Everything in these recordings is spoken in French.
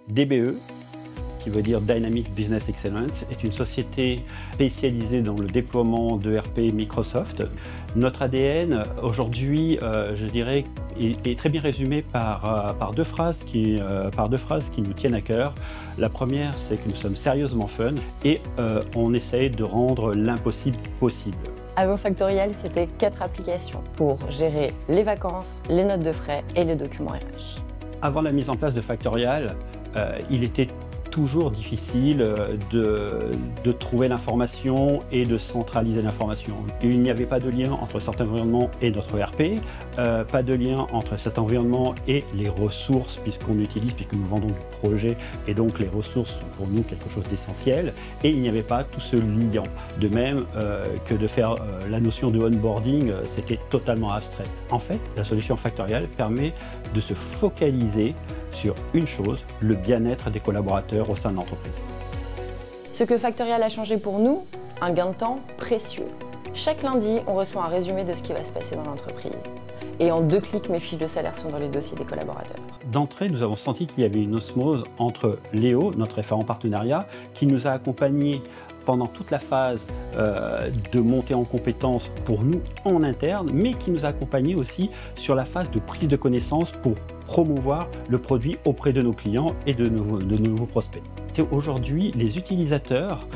DBE, qui veut dire Dynamics Business Excellence, est une société spécialisée dans le déploiement d'ERP Microsoft. Notre ADN, aujourd'hui, je dirais, est très bien résumé par deux phrases qui nous tiennent à cœur. La première, c'est que nous sommes sérieusement fun et on essaye de rendre l'impossible possible. Aveo Factorial, c'était 4 applications pour gérer les vacances, les notes de frais et les documents RH. Avant la mise en place de Factorial, il était toujours difficile de trouver l'information et de centraliser l'information. Il n'y avait pas de lien entre cet environnement et notre ERP, pas de lien entre cet environnement et les ressources puisque nous vendons du projet et donc les ressources sont pour nous quelque chose d'essentiel et il n'y avait pas tout ce lien. De même que de faire la notion de onboarding, c'était totalement abstrait. En fait, la solution Factorial permet de se focaliser sur une chose, le bien-être des collaborateurs au sein de l'entreprise. Ce que Factorial a changé pour nous, un gain de temps précieux. Chaque lundi, on reçoit un résumé de ce qui va se passer dans l'entreprise. Et en 2 clics, mes fiches de salaire sont dans les dossiers des collaborateurs. D'entrée, nous avons senti qu'il y avait une osmose entre Léo, notre référent partenariat, qui nous a accompagnés pendant toute la phase de montée en compétences pour nous en interne, mais qui nous a accompagnés aussi sur la phase de prise de connaissance pour promouvoir le produit auprès de nos clients et de nos nouveaux prospects. Aujourd'hui, les utilisateurs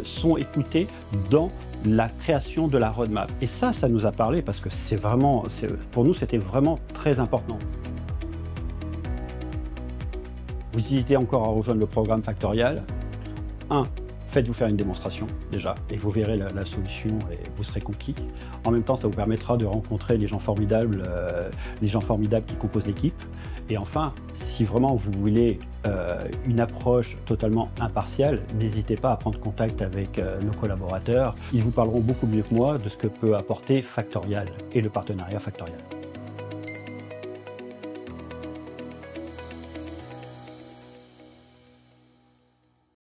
sont écoutés dans la création de la roadmap. Et ça nous a parlé parce que pour nous, c'était vraiment très important. Vous hésitez encore à rejoindre le programme Factorial. Faites-vous faire une démonstration déjà et vous verrez la solution et vous serez conquis. En même temps, ça vous permettra de rencontrer les gens formidables qui composent l'équipe. Et enfin, si vraiment vous voulez une approche totalement impartiale, n'hésitez pas à prendre contact avec nos collaborateurs. Ils vous parleront beaucoup mieux que moi de ce que peut apporter Factorial et le partenariat Factorial.